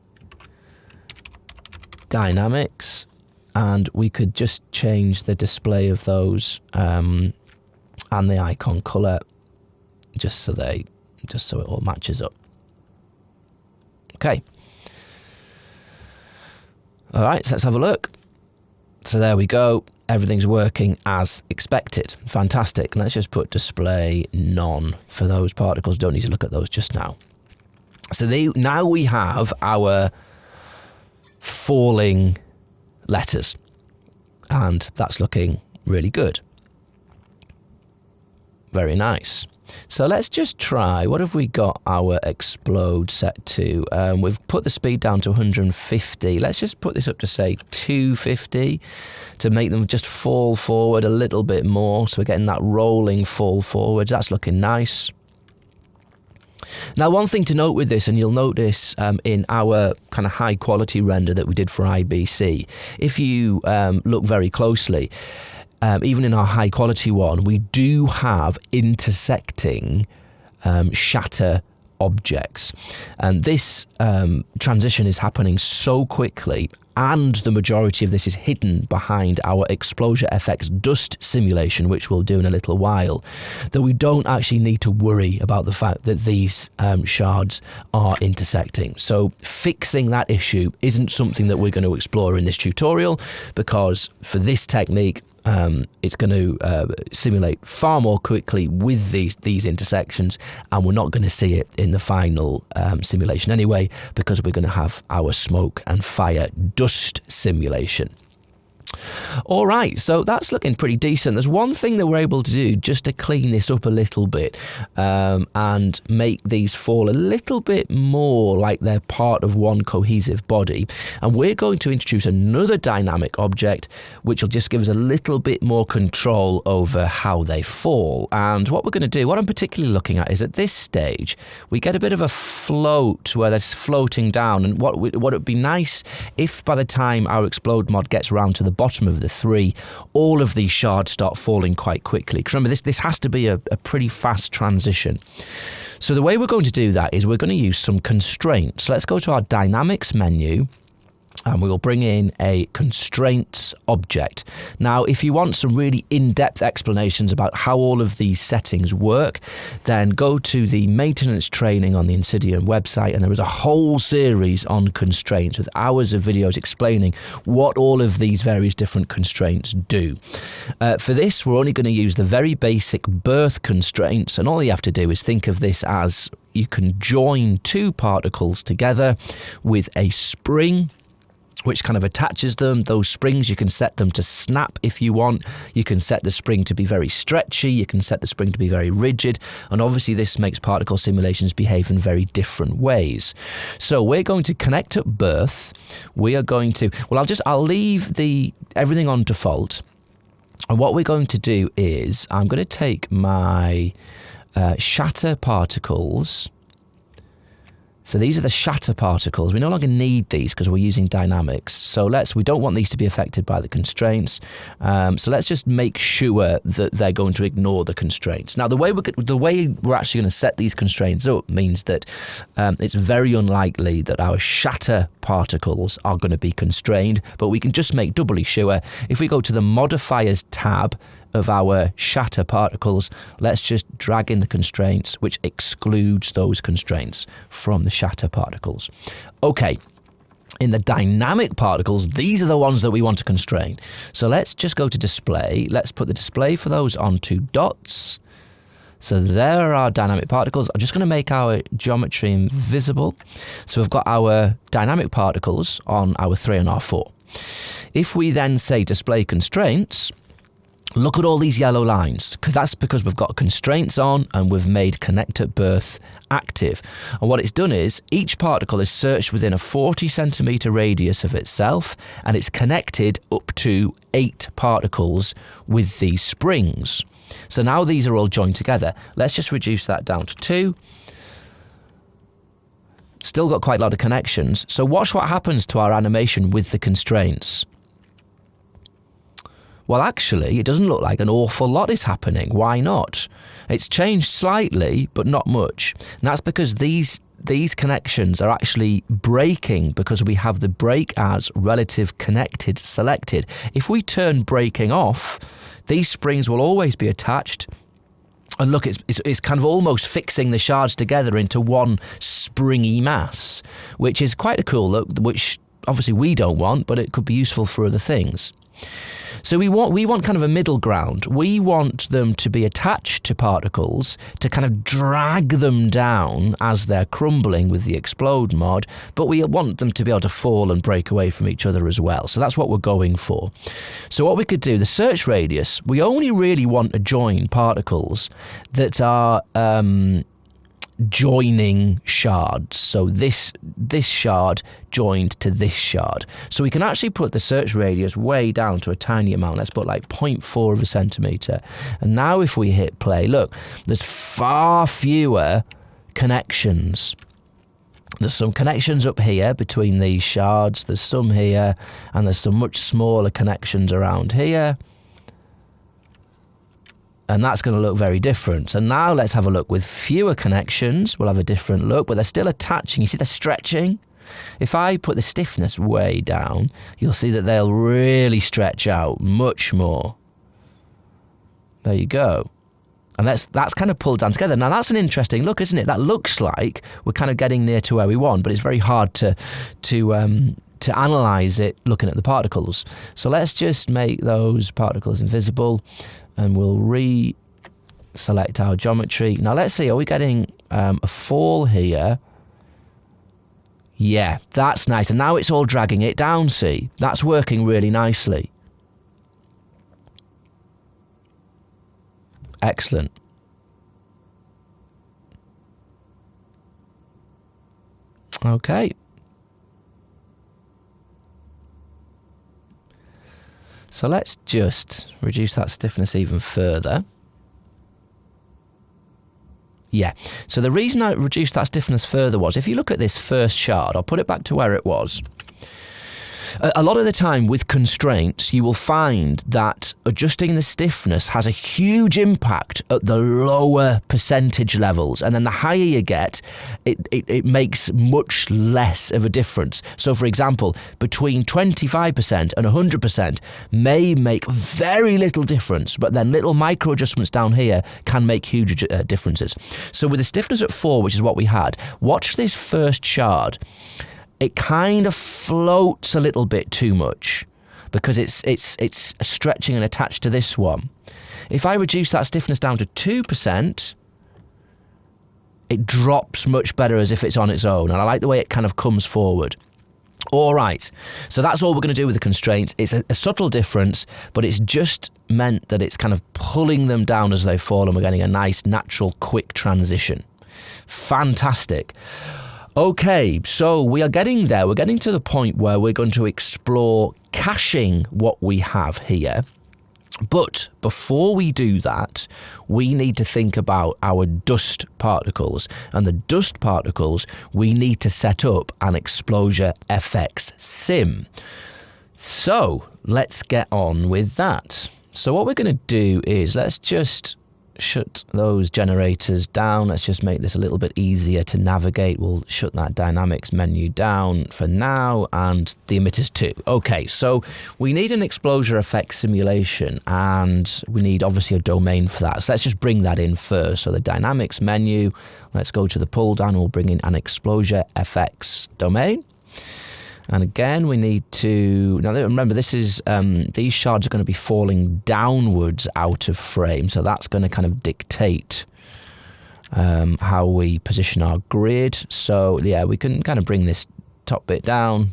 dynamics, and we could just change the display of those and the icon color just so it all matches up. Okay. All right, so let's have a look. So there we go. Everything's working as expected. Fantastic. Let's just put display none for those particles. Don't need to look at those just now. So now we have our falling letters, and that's looking really good. Very nice. So let's just try, what have we got our explode set to? We've put the speed down to 150. Let's just put this up to say 250 to make them just fall forward a little bit more, so we're getting that rolling fall forwards. That's looking nice. Now, one thing to note with this, and you'll notice in our kind of high quality render that we did for IBC, if you look very closely, even in our high quality one, we do have intersecting shatter objects. And this transition is happening so quickly, and the majority of this is hidden behind our xpShatter dust simulation, which we'll do in a little while, that we don't actually need to worry about the fact that these shards are intersecting. So fixing that issue isn't something that we're going to explore in this tutorial, because for this technique, it's going to simulate far more quickly with these intersections, and we're not going to see it in the final simulation anyway, because we're going to have our smoke and fire dust simulation. All right, so that's looking pretty decent. There's one thing that we're able to do just to clean this up a little bit and make these fall a little bit more like they're part of one cohesive body. And we're going to introduce another dynamic object, which will just give us a little bit more control over how they fall. And what we're going to do, what I'm particularly looking at, is at this stage, we get a bit of a float where that's floating down. And what would be nice if by the time our explode mod gets around to the bottom of the 3, all of these shards start falling quite quickly. Because remember, this has to be a pretty fast transition. So the way we're going to do that is we're going to use some constraints. So let's go to our dynamics menu, and we will bring in a constraints object. Now, if you want some really in-depth explanations about how all of these settings work, then go to the maintenance training on the INSYDIUM website, and there is a whole series on constraints with hours of videos explaining what all of these various different constraints do. For this, we're only going to use the very basic birth constraints, and all you have to do is think of this as you can join 2 particles together with a spring which kind of attaches them. Those springs, you can set them to snap if you want. You can set the spring to be very stretchy. You can set the spring to be very rigid. And obviously this makes particle simulations behave in very different ways. So we're going to connect up birth. We are going to, well, I'll leave everything on default. And what we're going to do is I'm going to take my shatter particles. So these are the shatter particles. We no longer need these because we're using dynamics. So we don't want these to be affected by the constraints. So let's just make sure that they're going to ignore the constraints. Now, the way we're actually going to set these constraints up means that it's very unlikely that our shatter particles are going to be constrained, but we can just make doubly sure. If we go to the modifiers tab of our shatter particles, let's just drag in the constraints, which excludes those constraints from the shatter particles. Okay, in the dynamic particles, these are the ones that we want to constrain. So let's just go to display. Let's put the display for those on 2 dots. So there are our dynamic particles. I'm just going to make our geometry invisible. So we've got our dynamic particles on our 3 and our 4. If we then say display constraints, look at all these yellow lines, because that's because we've got constraints on and we've made connect at birth active. And what it's done is each particle is searched within a 40 centimeter radius of itself, and it's connected up to 8 particles with these springs. So now these are all joined together. Let's just reduce that down to 2. Still got quite a lot of connections. So watch what happens to our animation with the constraints. Well, actually, it doesn't look like an awful lot is happening. Why not? It's changed slightly, but not much. And that's because these connections are actually breaking because we have the break as relative connected selected. If we turn breaking off, these springs will always be attached. And look, it's kind of almost fixing the shards together into one springy mass, which is quite a cool look, which obviously we don't want, but it could be useful for other things. So we want kind of a middle ground. We want them to be attached to particles to kind of drag them down as they're crumbling with the explode mod, but we want them to be able to fall and break away from each other as well. So that's what we're going for. So what we could do, the search radius, we only really want to join particles that are joining shards. So this shard joined to this shard. So we can actually put the search radius way down to a tiny amount. Let's put like 0.4 of a centimeter. And now if we hit play, look, there's far fewer connections. There's some connections up here between these shards. There's some here, and there's some much smaller connections around here. And that's going to look very different. So now let's have a look with fewer connections. We'll have a different look, but they're still attaching. You see they're stretching? If I put the stiffness way down, you'll see that they'll really stretch out much more. There you go. And that's kind of pulled down together. Now that's an interesting look, isn't it? That looks like we're kind of getting near to where we want, but it's very hard to analyze it looking at the particles. So let's just make those particles invisible. And we'll re-select our geometry. Now let's see, are we getting a fall here? Yeah, that's nice. And now it's all dragging it down, see? That's working really nicely. Excellent. Okay. So let's just reduce that stiffness even further. Yeah, so the reason I reduced that stiffness further was, if you look at this first shard, I'll put it back to where it was. A lot of the time with constraints, you will find that adjusting the stiffness has a huge impact at the lower percentage levels. And then the higher you get, it makes much less of a difference. So for example, between 25% and 100% may make very little difference, but then little micro adjustments down here can make huge differences. So with the stiffness at 4, which is what we had, watch this first shard. It kind of floats a little bit too much because it's stretching and attached to this one. If I reduce that stiffness down to 2%, it drops much better as if it's on its own. And I like the way it kind of comes forward. All right, so that's all we're going to do with the constraints. It's a subtle difference, but it's just meant that it's kind of pulling them down as they fall, and we're getting a nice, natural, quick transition. Fantastic. Okay, so we are getting there. We're getting to the point where we're going to explore caching what we have here. But before we do that, we need to think about our dust particles. And the dust particles, we need to set up an xpShatter sim. So let's get on with that. So what we're going to do is let's just shut those generators down. Let's just make this a little bit easier to navigate. We'll shut that dynamics menu down for now, and the emitters too. Okay, so we need an xpShatter simulation, and we need obviously a domain for that. So let's just bring that in first. So the dynamics menu, let's go to the pull down, and we'll bring in an xpShatter domain. And again, we need to, now remember this is, these shards are going to be falling downwards out of frame. So that's going to kind of dictate how we position our grid. So yeah, we can kind of bring this top bit down.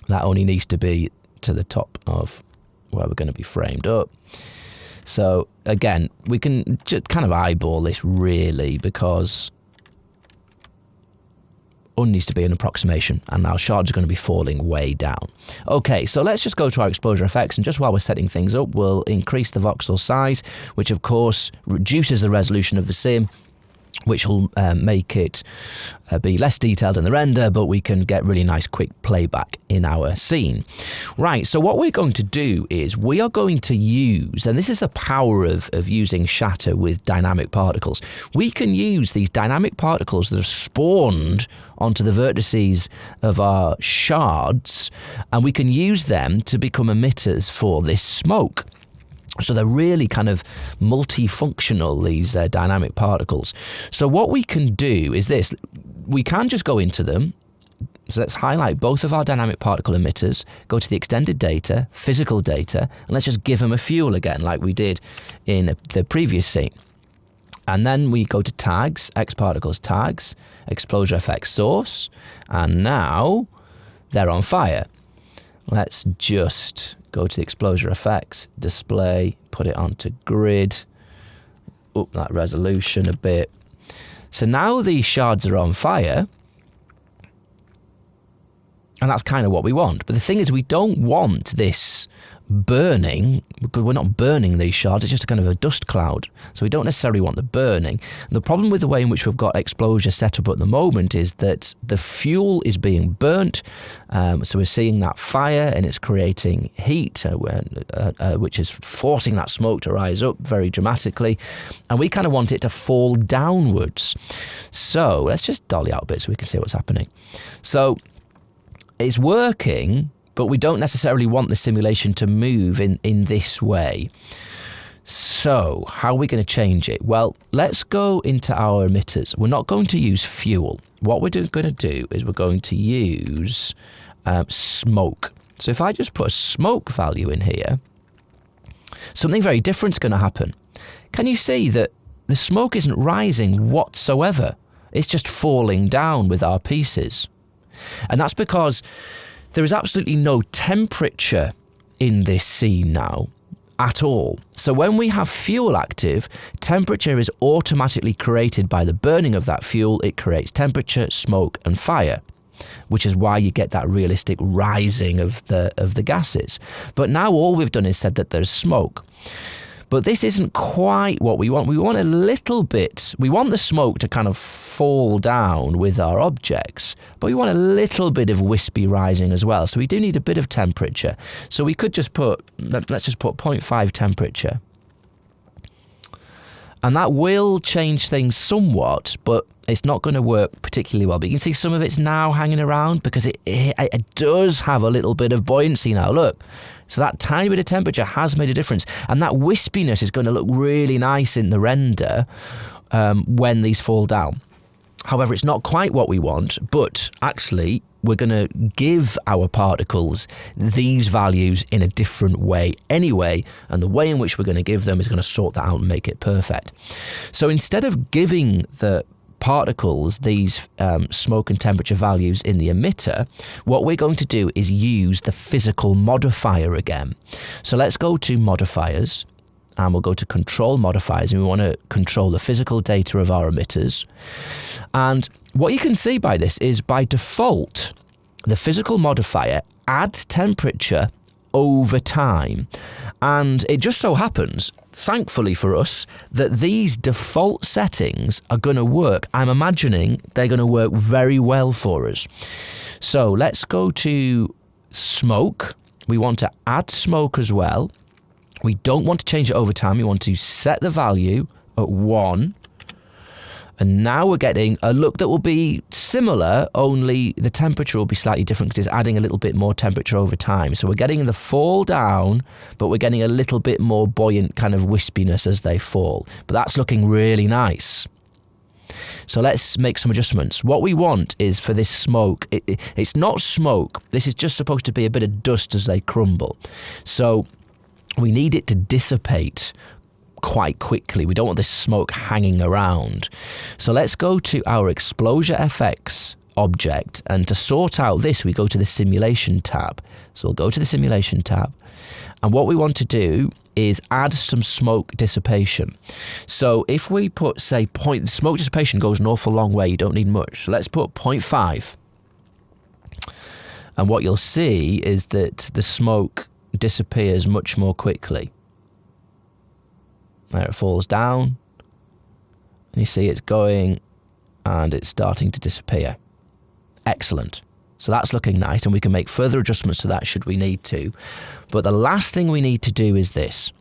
That only needs to be to the top of where we're going to be framed up. So again, we can just kind of eyeball this really, because one needs to be an approximation, and our shards are going to be falling way down. Okay, so let's just go to our xpExplosiaFX, and just while we're setting things up, we'll increase the voxel size, which of course reduces the resolution of the sim, which will make it be less detailed in the render, but we can get really nice quick playback in our scene. Right, so what we're going to do is we are going to use, and this is the power of using shatter with dynamic particles, we can use these dynamic particles that have spawned onto the vertices of our shards, and we can use them to become emitters for this smoke. So they're really kind of multifunctional, these dynamic particles. So what we can do is this. We can just go into them. So let's highlight both of our dynamic particle emitters, go to the extended data, physical data, and let's just give them a fuel again, like we did in the previous scene. And then we go to tags, xParticles tags, xpExplosiaFX source, and now they're on fire. Let's just go to the xpExplosiaFX display, put it onto grid, up that resolution a bit. So now these shards are on fire, and that's kind of what we want. But the thing is, we don't want this burning, because we're not burning these shards, it's just kind of a dust cloud. So we don't necessarily want the burning. And the problem with the way in which we've got xpExplosiaFX set up at the moment is that the fuel is being burnt. So we're seeing that fire, and it's creating heat, which is forcing that smoke to rise up very dramatically. And we kind of want it to fall downwards. So let's just dolly out a bit so we can see what's happening. So it's working, but we don't necessarily want the simulation to move in this way. So how are we going to change it? Well, let's go into our emitters. We're not going to use fuel. What we're going to do is we're going to use smoke. So if I just put a smoke value in here, something very different is going to happen. Can you see that the smoke isn't rising whatsoever? It's just falling down with our pieces. And that's because there is absolutely no temperature in this scene now at all. So when we have fuel active, temperature is automatically created by the burning of that fuel. It creates temperature, smoke, and fire, which is why you get that realistic rising of the gases. But now all we've done is said that there's smoke. But this isn't quite what we want. We want a little bit, we want the smoke to kind of fall down with our objects, but we want a little bit of wispy rising as well. So we do need a bit of temperature. So we could just put, let's just put 0.5 temperature. And that will change things somewhat, but it's not going to work particularly well. But you can see some of it's now hanging around because it does have a little bit of buoyancy now. Look, so that tiny bit of temperature has made a difference. And that wispiness is going to look really nice in the render when these fall down. However, it's not quite what we want, but actually we're going to give our particles these values in a different way anyway, and the way in which we're going to give them is going to sort that out and make it perfect. So instead of giving the particles these smoke and temperature values in the emitter, what we're going to do is use the physical modifier again. So let's go to modifiers, and we'll go to control modifiers, and we want to control the physical data of our emitters. And what you can see by this is by default, the physical modifier adds temperature over time. And it just so happens, thankfully for us, that these default settings are going to work. I'm imagining they're going to work very well for us. So let's go to smoke. We want to add smoke as well. We don't want to change it over time. We want to set the value at 1. And now we're getting a look that will be similar, only the temperature will be slightly different because it's adding a little bit more temperature over time. So we're getting the fall down, but we're getting a little bit more buoyant kind of wispiness as they fall. But that's looking really nice. So let's make some adjustments. What we want is for this smoke, it's not smoke. This is just supposed to be a bit of dust as they crumble. So we need it to dissipate quite quickly. We don't want this smoke hanging around. So let's go to our xpExplosiaFX object, and to sort out this, we go to the simulation tab. So we'll go to the simulation tab, and what we want to do is add some smoke dissipation. So if we put, say, smoke dissipation goes an awful long way, you don't need much. So let's put 0.5. And what you'll see is that the smoke disappears much more quickly. There it falls down. And you see it's going and it's starting to disappear. Excellent. So that's looking nice, and we can make further adjustments to that should we need to. But the last thing we need to do is this.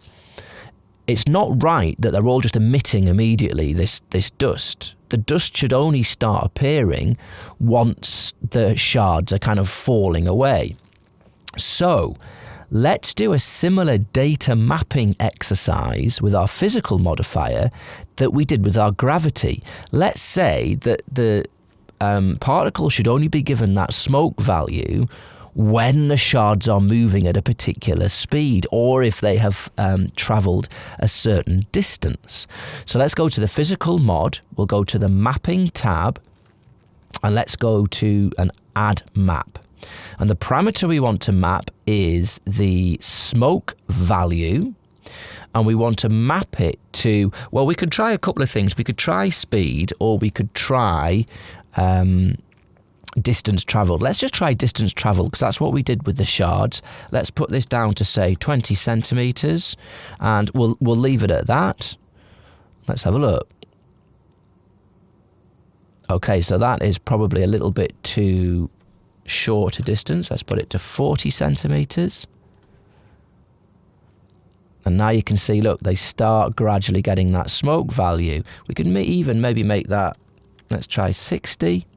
It's not right that they're all just emitting immediately this dust. The dust should only start appearing once the shards are kind of falling away. So let's do a similar data mapping exercise with our physical modifier that we did with our gravity. Let's say that the particle should only be given that smoke value when the shards are moving at a particular speed, or if they have travelled a certain distance. So let's go to the physical mod, we'll go to the mapping tab, and let's go to an add map. And the parameter we want to map is the smoke value, and we want to map it to, well, we could try a couple of things. We could try speed, or we could try distance travelled. Let's just try distance travelled, because that's what we did with the shards. Let's put this down to, say, 20 centimetres, and we'll leave it at that. Let's have a look. Okay, so that is probably a little bit too short a distance. Let's put it to 40 centimetres. And now you can see, look, they start gradually getting that smoke value. We can even maybe make that, let's try 60.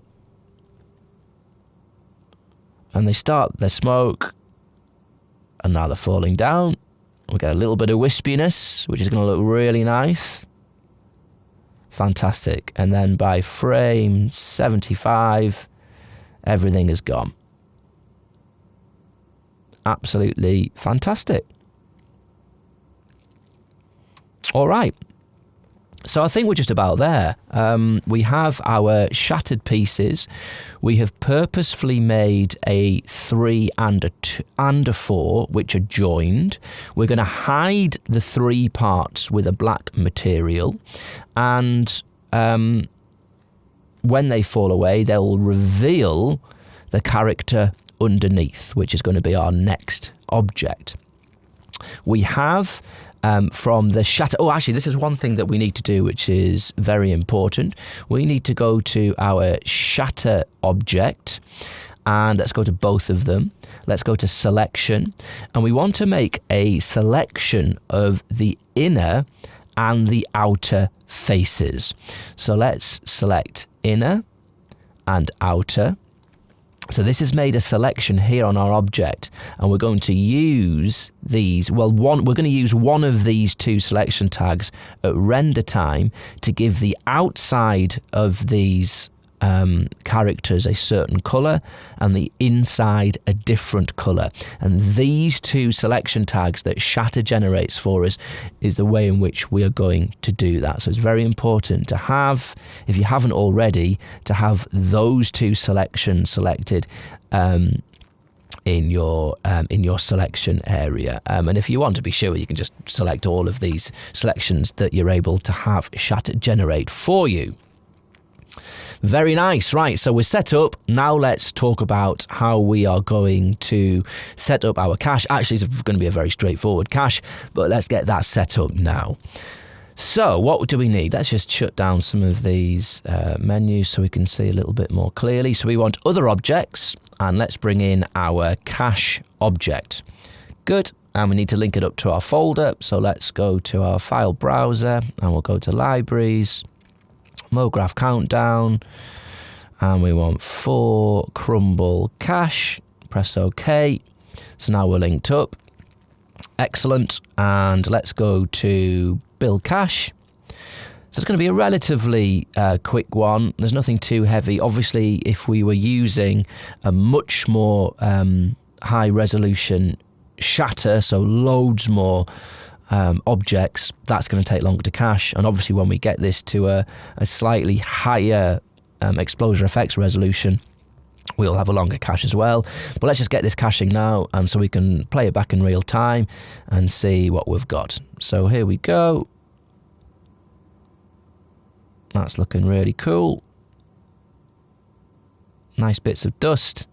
And they start their smoke, and now they're falling down. We get a little bit of wispiness, which is going to look really nice. Fantastic. And then by frame 75, everything is gone. Absolutely fantastic. All right. So I think we're just about there. We have our shattered pieces. We have purposefully made a 3 and a 2 and a 4, which are joined. We're going to hide the 3 parts with a black material. And when they fall away, they'll reveal the character underneath, which is going to be our next object. We have from the shatter. Oh, actually, this is one thing that we need to do, which is very important. We need to go to our shatter object, and let's go to both of them. Let's go to selection, and we want to make a selection of the inner and the outer faces. So let's select inner and outer. So this has made a selection here on our object, and we're going to use these, we're going to use one of these 2 selection tags at render time to give the outside of these characters a certain colour and the inside a different colour. And these 2 selection tags that Shatter generates for us is the way in which we are going to do that. So it's very important to have, if you haven't already, to have those 2 selections selected in your selection area. And if you want to be sure, you can just select all of these selections that you're able to have Shatter generate for you. Very nice. Right, so we're set up. Now let's talk about how we are going to set up our cache. Actually, it's going to be a very straightforward cache, but let's get that set up now. So what do we need? Let's just shut down some of these menus so we can see a little bit more clearly. So we want other objects, and let's bring in our cache object. Good. And we need to link it up to our folder. So let's go to our file browser, and we'll go to libraries, MoGraph countdown, and we want 4 crumble cache. Press OK. So now we're linked up. Excellent. And let's go to build cache. So it's going to be a relatively quick one. There's nothing too heavy. Obviously, if we were using a much more high resolution shatter, so loads more objects, that's going to take longer to cache. And obviously when we get this to a slightly higher xpShatter resolution, we'll have a longer cache as well. But let's just get this caching now, and so we can play it back in real time and see what we've got. So here we go. That's looking really cool. Nice bits of dust.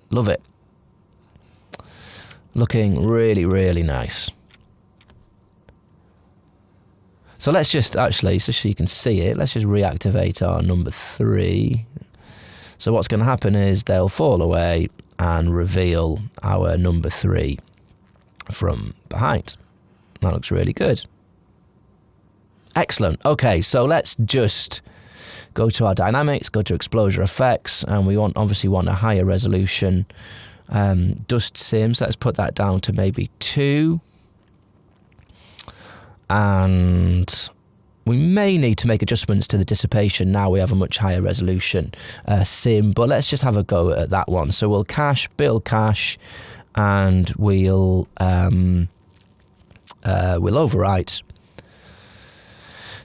Love it. Looking really, really nice. So let's just actually, so you can see it, let's just reactivate our number 3. So what's going to happen is they'll fall away and reveal our number 3 from behind. That looks really good. Excellent. Okay, so let's just go to our dynamics, go to xpShatter, and we obviously want a higher resolution dust sim. So let's put that down to maybe 2. And we may need to make adjustments to the dissipation. Now we have a much higher resolution sim, but let's just have a go at that one. So we'll cache, build cache, and we'll overwrite.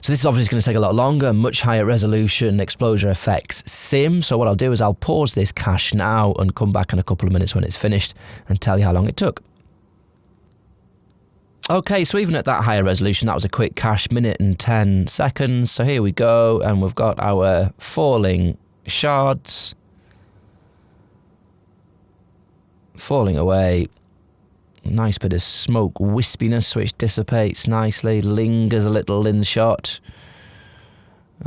So this is obviously going to take a lot longer, much higher resolution xpShatter sim. So what I'll do is I'll pause this cache now and come back in a couple of minutes when it's finished and tell you how long it took. Okay, so even at that higher resolution, that was a quick cache, minute and 10 seconds. So here we go, and we've got our falling shards falling away. Nice bit of smoke wispiness, which dissipates nicely, lingers a little in the shot,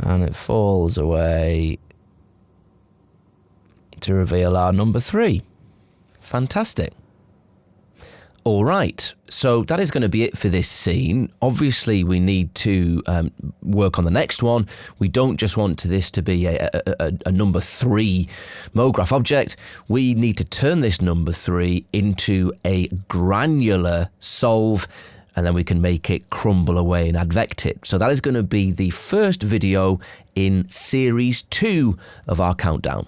and it falls away to reveal our number 3. Fantastic. All right, so that is going to be it for this scene. Obviously, we need to work on the next one. We don't just want this to be a number 3 MoGraph object. We need to turn this number 3 into a granular solve, and then we can make it crumble away and advect it. So that is going to be the first video in series 2 of our countdown.